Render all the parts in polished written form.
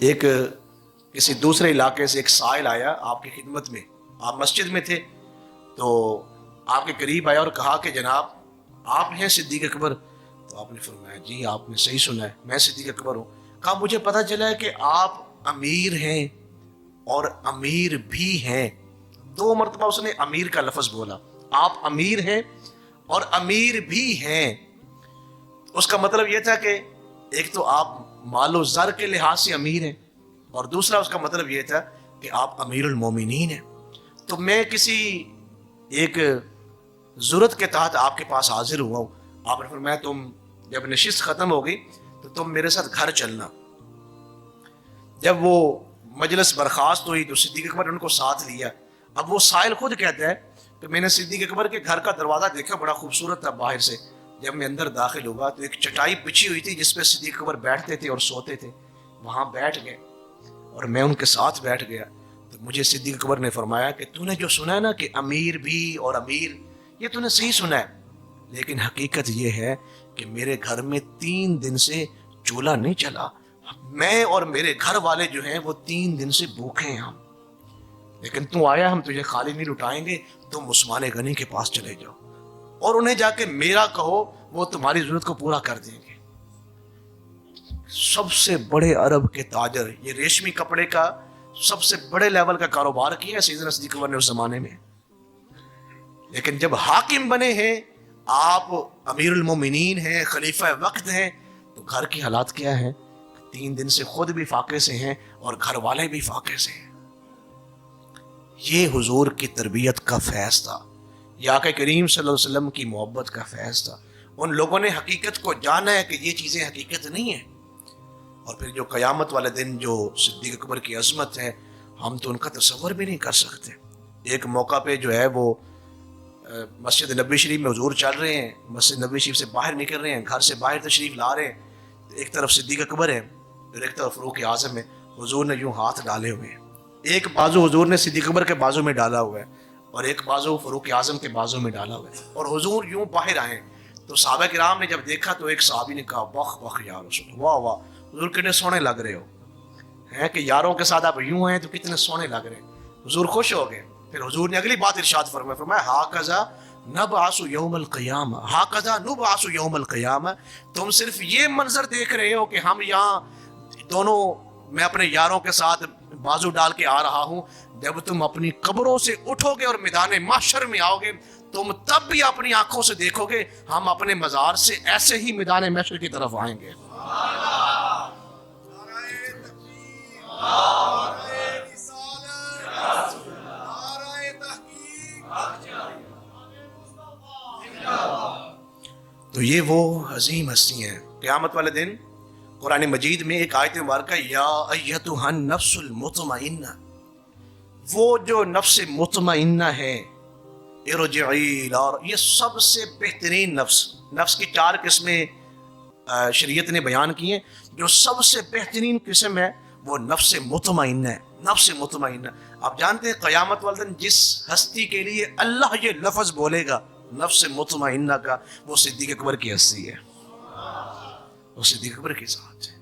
ایک کسی دوسرے علاقے سے ایک سائل آیا آپ کی خدمت میں، آپ مسجد میں تھے، تو آپ کے قریب آیا اور کہا کہ جناب آپ ہیں صدیق اکبر؟ تو آپ نے فرمایا جی آپ نے صحیح سنا ہے، میں صدیق اکبر ہوں۔ کہا مجھے پتہ چلا ہے کہ آپ امیر ہیں اور امیر بھی ہیں۔ 2 مرتبہ اس نے امیر کا لفظ بولا، آپ امیر ہیں اور امیر بھی ہیں۔ اس کا مطلب یہ تھا کہ ایک تو آپ مال و زر کے لحاظ سے امیر ہیں، اور دوسرا اس کا مطلب یہ تھا کہ آپ امیر المومنین ہیں۔ تو میں کسی ایک ضرورت کے تحت آپ کے پاس حاضر ہوا ہوں۔ آپ نے فرمایا تم جب نشست ختم ہو گئی تو تم میرے ساتھ گھر چلنا۔ جب وہ مجلس برخاست ہوئی تو صدیق اکبر نے ان کو ساتھ لیا۔ اب وہ سائل خود کہتا ہے کہ میں نے صدیق اکبر کے گھر کا دروازہ دیکھا، بڑا خوبصورت تھا باہر سے۔ جب میں اندر داخل ہوا تو ایک چٹائی بچھی ہوئی تھی جس پہ صدیق اکبر بیٹھتے تھے اور سوتے تھے، وہاں بیٹھ گئے اور میں ان کے ساتھ بیٹھ گیا۔ تو مجھے صدیق اکبر نے فرمایا کہ تو نے جو سنا ہے نا کہ امیر بھی اور امیر، یہ تو نے صحیح سنا ہے، لیکن حقیقت یہ ہے کہ میرے گھر میں 3 دن سے چولہا نہیں چلا، میں اور میرے گھر والے جو ہیں وہ 3 دن سے بھوکے ہیں ہم، لیکن تو آیا ہم تجھے خالی نہیں لٹائیں گے، تم عثمان غنی کے پاس چلے جاؤ اور انہیں جا کے میرا کہو، وہ تمہاری ضرورت کو پورا کر دیں گے۔ سب سے بڑے عرب کے تاجر، یہ ریشمی کپڑے کا سب سے بڑے لیول کا کاروبار کیا سیدنا صدیق اکبر نے اس زمانے میں، لیکن جب حاکم بنے ہیں، آپ امیر المومنین ہیں، خلیفہ وقت ہیں، تو گھر کی حالات کیا ہیں؟ 3 دن سے خود بھی فاقے سے ہیں اور گھر والے بھی فاقے سے ہیں۔ یہ حضور کی تربیت کا فیض تھا، یہ آقا کریم صلی اللہ علیہ وسلم کی محبت کا فیض تھا۔ ان لوگوں نے حقیقت کو جانا ہے کہ یہ چیزیں حقیقت نہیں ہیں، اور پھر جو قیامت والے دن جو صدیق اکبر کی عظمت ہے، ہم تو ان کا تصور بھی نہیں کر سکتے۔ ایک موقع پہ جو ہے وہ مسجد نبوی شریف میں حضور چل رہے ہیں، مسجد نبوی شریف سے باہر نکل رہے ہیں، گھر سے باہر تشریف لا رہے ہیں، ایک طرف صدیق اکبر ہے پھر ایک طرف فاروق اعظم ہے، حضور نے یوں ہاتھ ڈالے ہوئے ہیں، ایک بازو حضور نے صدیق اکبر کے بازو میں ڈالا ہوا ہے اور ایک بازو فاروق اعظم کے بازو میں ڈالا ہوا ہے، اور حضور یوں باہر آئے۔ تو صحابہ کرام نے جب دیکھا تو ایک صحابی نے کہا واہ واہ یا رسول اللہ، واہ واہ حضور کتنے سونے لگ رہے ہو، ہیں کہ یاروں کے ساتھ آپ یوں ہیں تو کتنے سونے لگ رہے ہیں۔ حضور خوش ہو گئے۔ پھر حضور نے اگلی بات ارشاد فرمایا ہاکذا نبعث یوم القیامہ، ہاکذا نبعث یوم القیامہ، تم صرف یہ منظر دیکھ رہے ہو کہ ہم یہاں دونوں، میں اپنے یاروں کے ساتھ بازو ڈال کے آ رہا ہوں، جب تم اپنی قبروں سے اٹھو گے اور میدان محشر میں آؤ گے تم تب بھی اپنی آنکھوں سے دیکھو گے ہم اپنے مزار سے ایسے ہی میدان محشر کی طرف آئیں گے۔ تو یہ وہ عظیم ہستی ہیں۔ قیامت والے دن قرآن مجید میں ایک آیت مبارکہ یا ایتھا النفس المطمئنہ، وہ جو نفس مطمئنہ ہے، ارجعی، اور یہ سب سے بہترین نفس کی 4 قسمیں شریعت نے بیان کی ہیں، جو سب سے بہترین قسم ہے وہ نفس مطمئنہ ہے۔ نفس مطمئنہ، آپ جانتے ہیں قیامت والے دن جس ہستی کے لیے اللہ یہ لفظ بولے گا نفس مطمئنہ کا، وہ صدیق اکبر کی ہستی ہے، وہ صدیق اکبر کی ذات ہے۔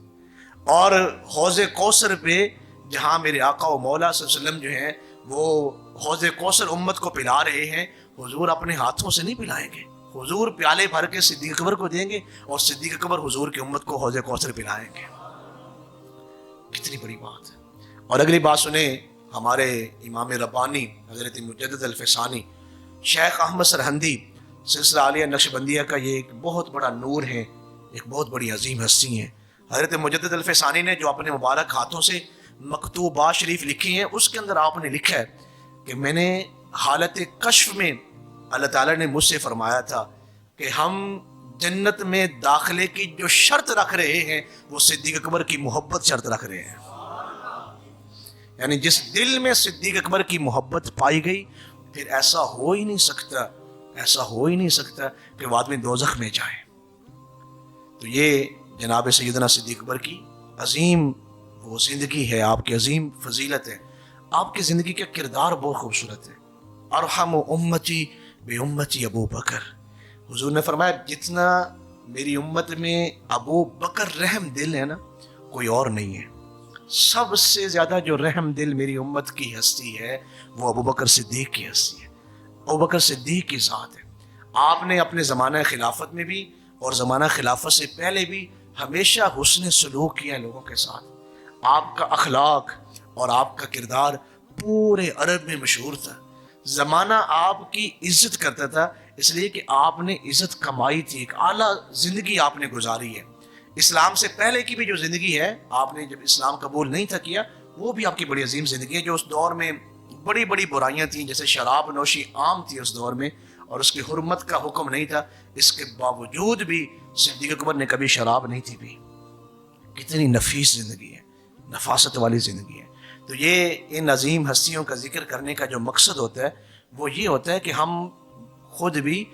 اور حوض کوثر پہ جہاں میرے آقا و مولا صلی اللہ علیہ وسلم جو ہیں وہ حوض کوثر امت کو پلا رہے ہیں، حضور اپنے ہاتھوں سے نہیں پلائیں گے، حضور پیالے بھر کے صدیق اکبر کو دیں گے اور صدیق اکبر حضور کی امت کو حوض کوثر پلائیں گے۔ کتنی بڑی بات ہے۔ اور اگلی بات سنیں، ہمارے امام ربانی حضرت مجدد الفسانی شیخ احمد سرہندی سلسلہ عالیہ نقشبندیہ کا یہ ایک بہت بڑا نور ہے، ایک بہت بڑی عظیم ہستی ہیں۔ حضرت مجدد الفسانی نے جو اپنے مبارک ہاتھوں سے مکتوبات شریف لکھی ہیں، اس کے اندر آپ نے لکھا ہے کہ میں نے حالت کشف میں اللہ تعالیٰ نے مجھ سے فرمایا تھا کہ ہم جنت میں داخلے کی جو شرط رکھ رہے ہیں وہ صدیق اکبر کی محبت شرط رکھ رہے ہیں، یعنی جس دل میں صدیق اکبر کی محبت پائی گئی پھر ایسا ہو ہی نہیں سکتا کہ وہ آدمی دوزخ میں جائے۔ تو یہ جناب سیدنا صدیق اکبر کی عظیم وہ زندگی ہے، آپ کی عظیم فضیلت ہے، آپ کی زندگی کا کردار بہت خوبصورت ہے۔ ارحم امتی بے امتی ابو بکر، حضور نے فرمایا جتنا میری امت میں ابو بکر رحم دل ہے نا کوئی اور نہیں ہے۔ سب سے زیادہ جو رحم دل میری امت کی ہستی ہے وہ ابوبکر صدیق کی ہستی ہے، ابوبکر صدیق کی ذات ہے۔ آپ نے اپنے زمانہ خلافت میں بھی اور زمانہ خلافت سے پہلے بھی ہمیشہ حسن سلوک کیا لوگوں کے ساتھ۔ آپ کا اخلاق اور آپ کا کردار پورے عرب میں مشہور تھا، زمانہ آپ کی عزت کرتا تھا، اس لیے کہ آپ نے عزت کمائی تھی، ایک اعلیٰ زندگی آپ نے گزاری ہے۔ اسلام سے پہلے کی بھی جو زندگی ہے، آپ نے جب اسلام قبول نہیں تھا کیا، وہ بھی آپ کی بڑی عظیم زندگی ہے، جو اس دور میں بڑی بڑی برائیاں تھیں، جیسے شراب نوشی عام تھی اس دور میں اور اس کی حرمت کا حکم نہیں تھا، اس کے باوجود بھی صدیق اکبر نے کبھی شراب نہیں تھی پی۔ کتنی نفیس زندگی ہے، نفاست والی زندگی ہے۔ تو یہ ان عظیم ہستیوں کا ذکر کرنے کا جو مقصد ہوتا ہے وہ یہ ہوتا ہے کہ ہم خود بھی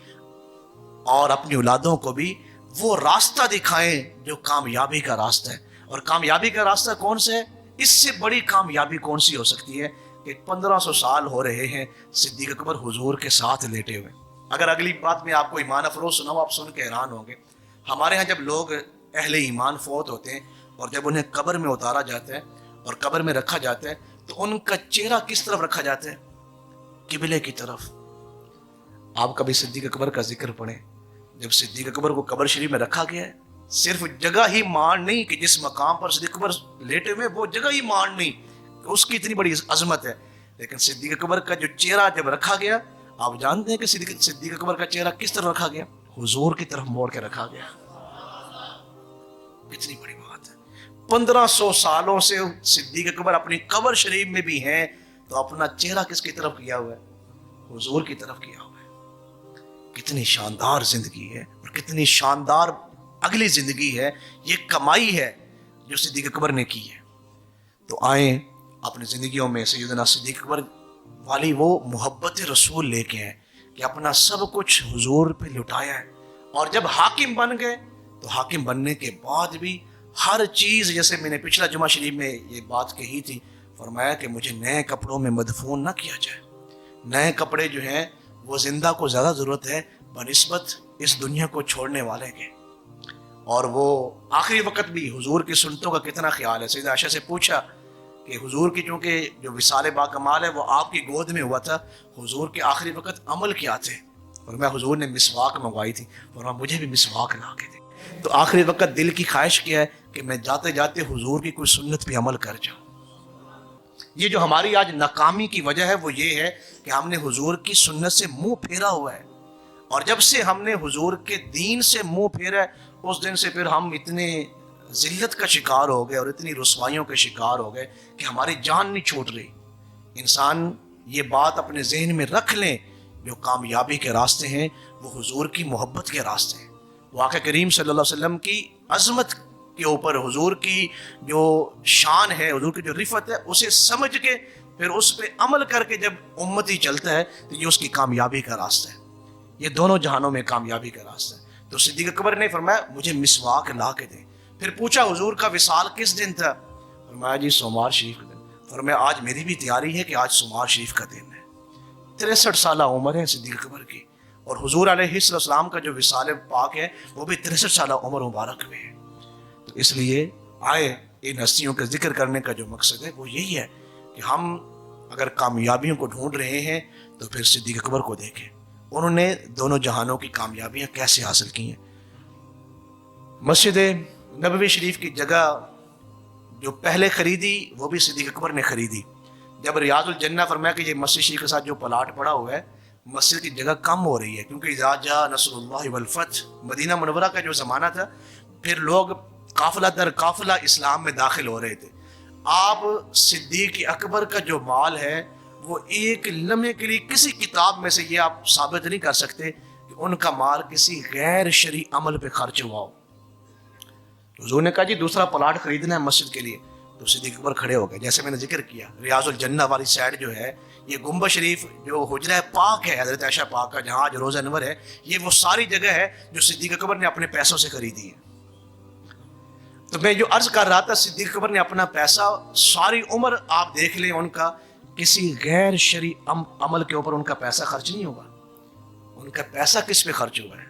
اور اپنی اولادوں کو بھی وہ راستہ دکھائیں جو کامیابی کا راستہ ہے۔ اور کامیابی کا راستہ کون سا ہے؟ اس سے بڑی کامیابی کون سی ہو سکتی ہے کہ 1500 سال ہو رہے ہیں صدیق اکبر حضور کے ساتھ لیٹے ہوئے۔ اگر اگلی بات میں آپ کو ایمان افروز سناؤں، آپ سن کے حیران ہوں گے۔ ہمارے ہاں جب لوگ اہل ایمان فوت ہوتے ہیں اور جب انہیں قبر میں اتارا جاتا ہے اور قبر میں رکھا جاتا ہے تو ان کا چہرہ کس طرف رکھا جاتا ہے؟ قبلے کی طرف۔ آپ کبھی صدیق اکبر کا ذکر پڑھیں، جب صدیق اکبر کو قبر شریف میں رکھا گیا ہے، صرف جگہ ہی مان نہیں کہ جس مقام پر صدیق اکبر لیٹے ہوئے وہ جگہ ہی مان نہیں کہ اس کی اتنی بڑی عظمت ہے، لیکن صدیق اکبر کا جو چہرہ جب رکھا گیا، آپ جانتے ہیں کہ صدیق اکبر کا چہرہ کس طرح رکھا گیا؟ حضور کی طرف موڑ کے رکھا گیا۔ کتنی بڑی بات ہے۔ 1500 سالوں سے صدیق اکبر اپنی قبر شریف میں بھی ہیں تو اپنا چہرہ کس کی طرف کیا ہوا ہے؟ حضور کی طرف کیا ہوا ہے۔ کتنی شاندار زندگی ہے اور کتنی شاندار اگلی زندگی ہے، یہ کمائی ہے جو صدیق اکبر نے کی ہے۔ تو آئیں اپنی زندگیوں میں سیدنا صدیق اکبر والی وہ محبت رسول لے کے ہیں کہ اپنا سب کچھ حضور پہ لٹایا ہے، اور جب حاکم بن گئے تو حاکم بننے کے بعد بھی ہر چیز، جیسے میں نے پچھلا جمعہ شریف میں یہ بات کہی تھی، فرمایا کہ مجھے نئے کپڑوں میں مدفون نہ کیا جائے۔ نئے کپڑے جو ہیں وہ زندہ کو زیادہ ضرورت ہے بنسبت اس دنیا کو چھوڑنے والے کے۔ اور وہ آخری وقت بھی حضور کی سنتوں کا کتنا خیال ہے۔ سیدہ عائشہ سے پوچھا کہ حضور کی چونکہ جو وصال با کمال ہے وہ آپ کی گود میں ہوا تھا، حضور کے آخری وقت عمل کیا تھے؟ فرمایا حضور نے مسواک منگوائی تھی، فرمایا مجھے بھی مسواک لا کے دے۔ تو آخری وقت دل کی خواہش کیا ہے کہ میں جاتے جاتے حضور کی کوئی سنت پہ عمل کر جاؤں۔ یہ جو ہماری آج ناکامی کی وجہ ہے وہ یہ ہے کہ ہم نے حضور کی سنت سے منہ پھیرا ہوا ہے، اور جب سے ہم نے حضور کے دین سے منہ پھیرا ہے اس دن سے پھر ہم اتنے ذلت کا شکار ہو گئے اور اتنی رسوائیوں کے شکار ہو گئے کہ ہماری جان نہیں چھوٹ رہی۔ انسان یہ بات اپنے ذہن میں رکھ لیں، جو کامیابی کے راستے ہیں وہ حضور کی محبت کے راستے ہیں۔ واقع کریم صلی اللہ علیہ وسلم کی عظمت کے اوپر حضور کی جو شان ہے، حضور کی جو رفعت ہے، اسے سمجھ کے پھر اس پہ عمل کر کے جب امتی چلتا ہے تو یہ اس کی کامیابی کا راستہ ہے، یہ دونوں جہانوں میں کامیابی کا راستہ ہے۔ تو صدیق اکبر نے فرمایا مجھے مسواک لا کے دیں۔ پھر پوچھا حضور کا وصال کس دن تھا؟ فرمایا جی سوموار شریف کا دن۔ فرمایا آج میری بھی تیاری ہے کہ آج سوموار شریف کا دن ہے۔ 63 سالہ عمر ہے صدیق اکبر کی، اور حضور علیہ السلام کا جو وصال پاک ہے وہ بھی 63 سالہ عمر مبارک میں ہے۔ تو اس لیے آئے ان ہستیوں کا ذکر کرنے کا جو مقصد ہے وہ یہی ہے کہ ہم اگر کامیابیوں کو ڈھونڈ رہے ہیں تو پھر صدیق اکبر کو دیکھیں، انہوں نے دونوں جہانوں کی کامیابیاں کیسے حاصل کی ہیں۔ مسجد نبوی شریف کی جگہ جو پہلے خریدی وہ بھی صدیق اکبر نے خریدی۔ جب ریاض الجنہ فرمایا کہ یہ مسجد شریف کے ساتھ جو پلاٹ پڑا ہوا ہے، مسجد کی جگہ کم ہو رہی ہے، کیونکہ اذا جاء نصر اللہ والفتح، مدینہ منورہ کا جو زمانہ تھا، پھر لوگ قافلہ در قافلہ اسلام میں داخل ہو رہے تھے۔ آپ صدیق اکبر کا جو مال ہے وہ ایک لمحے کے لیے کسی کتاب میں سے یہ آپ ثابت نہیں کر سکتے کہ ان کا مال کسی غیر شرعی عمل پہ خرچ ہوا ہو۔ حضور نے کہا جی دوسرا پلاٹ خریدنا ہے مسجد کے لیے، تو صدیق اکبر کھڑے ہو گئے۔ جیسے میں نے ذکر کیا ریاض الجنہ والی سائڈ جو ہے، یہ گنبد شریف جو حجرہ پاک ہے حضرت عائشہ پاک کا، جہاں آج روزہ انور ہے، یہ وہ ساری جگہ ہے جو صدیق اکبر نے اپنے پیسوں سے خریدی ہے۔ تو میں جو عرض کر رہا تھا، صدیق اکبر نے اپنا پیسہ ساری عمر آپ دیکھ لیں ان کا کسی غیر شرعی عمل کے اوپر ان کا پیسہ خرچ نہیں ہوگا۔ ان کا پیسہ کس پہ خرچ ہوا ہے؟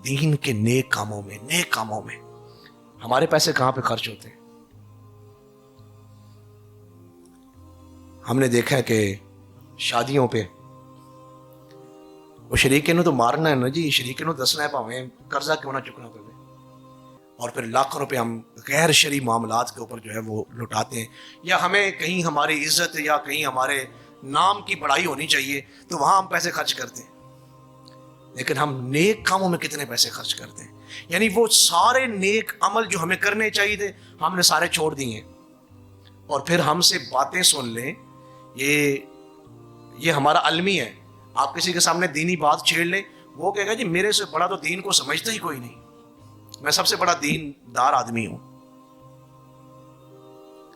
دین کے نیک کاموں میں، نیک کاموں میں۔ ہمارے پیسے کہاں پہ خرچ ہوتے ہیں؟ ہم نے دیکھا ہے کہ شادیوں پہ وہ شریکے نو تو مارنا ہے نا جی، شریکے نو دسنا ہے پاویں قرضہ کیوں نہ چکنا پڑے، اور پھر لاکھوں روپے ہم غیر شرعی معاملات کے اوپر جو ہے وہ لٹاتے ہیں. یا ہمیں کہیں ہماری عزت یا کہیں ہمارے نام کی بڑائی ہونی چاہیے تو وہاں ہم پیسے خرچ کرتے ہیں، لیکن ہم نیک کاموں میں کتنے پیسے خرچ کرتے ہیں؟ یعنی وہ سارے نیک عمل جو ہمیں کرنے چاہیے تھے ہم نے سارے چھوڑ دیے، اور پھر ہم سے باتیں سن لیں. یہ ہمارا المی ہے. آپ کسی کے سامنے دینی بات چھیڑ لیں، وہ کہے گا جی میرے سے بڑا تو دین کو سمجھتا ہی کوئی نہیں، میں سب سے بڑا دین دار آدمی ہوں.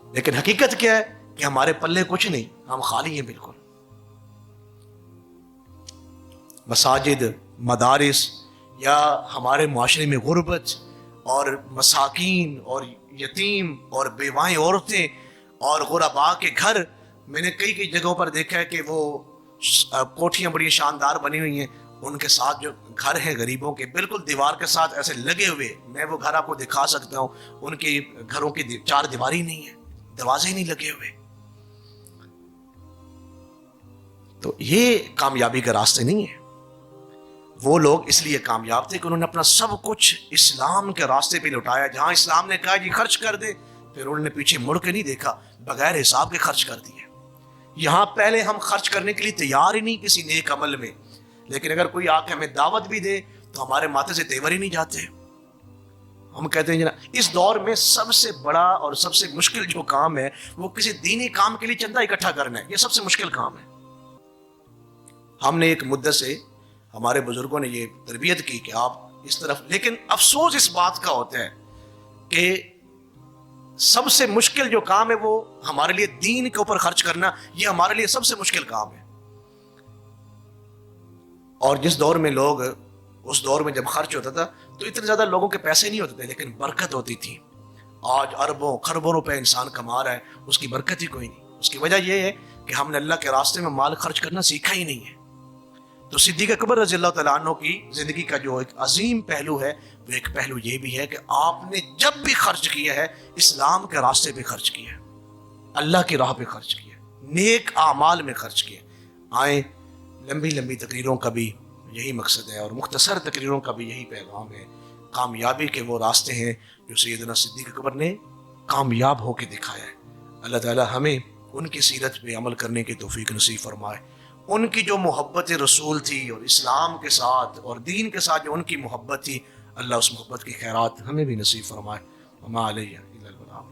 لیکن حقیقت کیا ہے کہ ہمارے پلے کچھ نہیں، ہم خالی ہیں بالکل. مساجد، مدارس، یا ہمارے معاشرے میں غربت اور مساکین اور یتیم اور بیوائیں عورتیں اور غرباء کے گھر. میں نے کئی جگہوں پر دیکھا ہے کہ وہ کوٹھیاں بڑی شاندار بنی ہوئی ہیں، ان کے ساتھ جو گھر ہیں غریبوں کے بالکل دیوار کے ساتھ ایسے لگے ہوئے. میں وہ گھر آپ کو دکھا سکتا ہوں، ان کے گھروں کی چار دیواری نہیں ہے، دروازے ہی نہیں لگے ہوئے. تو یہ کامیابی کا راستے نہیں ہے. وہ لوگ اس لیے کامیاب تھے کہ انہوں نے اپنا سب کچھ اسلام کے راستے پہ لٹایا. جہاں اسلام نے کہا جی خرچ کر دے، پھر انہوں نے پیچھے مڑ کے نہیں دیکھا، بغیر حساب کے خرچ کر دیے. یہاں پہلے ہم خرچ کرنے کے لیے تیار ہی نہیں کسی نیک عمل میں، لیکن اگر کوئی آ کے ہمیں دعوت بھی دے تو ہمارے ماتھے سے تیور ہی نہیں جاتے. ہم کہتے ہیں جناب اس دور میں سب سے بڑا اور سب سے مشکل جو کام ہے وہ کسی دینی کام کے لیے چندہ اکٹھا کرنا ہے. یہ سب سے مشکل کام ہے. ہم نے ایک مدت سے ہمارے بزرگوں نے یہ تربیت کی کہ آپ اس طرف، لیکن افسوس اس بات کا ہوتا ہے کہ سب سے مشکل جو کام ہے وہ ہمارے لیے دین کے اوپر خرچ کرنا، یہ ہمارے لیے سب سے مشکل کام ہے. اور جس دور میں لوگ، اس دور میں جب خرچ ہوتا تھا تو اتنے زیادہ لوگوں کے پیسے نہیں ہوتے تھے، لیکن برکت ہوتی تھی. آج اربوں خربوں روپے انسان کما رہا ہے، اس کی برکت ہی کوئی نہیں. اس کی وجہ یہ ہے کہ ہم نے اللہ کے راستے میں مال خرچ کرنا سیکھا ہی نہیں ہے. تو صدیق اکبر رضی اللہ تعالیٰ عنہ کی زندگی کا جو ایک عظیم پہلو ہے، وہ ایک پہلو یہ بھی ہے کہ آپ نے جب بھی خرچ کیا ہے اسلام کے راستے پہ خرچ کیا ہے، اللہ کی راہ پہ خرچ کیا، نیک اعمال میں خرچ کیا. آئیں لمبی لمبی تقریروں کا بھی یہی مقصد ہے، اور مختصر تقریروں کا بھی یہی پیغام ہے. کامیابی کے وہ راستے ہیں جو سیدنا صدیق اکبر نے کامیاب ہو کے دکھایا ہے. اللہ تعالیٰ ہمیں ان کی سیرت پہ عمل کرنے کی توفیق نصیب فرمائے. ان کی جو محبت رسول تھی اور اسلام کے ساتھ اور دین کے ساتھ جو ان کی محبت تھی، اللہ اس محبت کی خیرات ہمیں بھی نصیب فرمائے. وما علیہ الا البلاغ.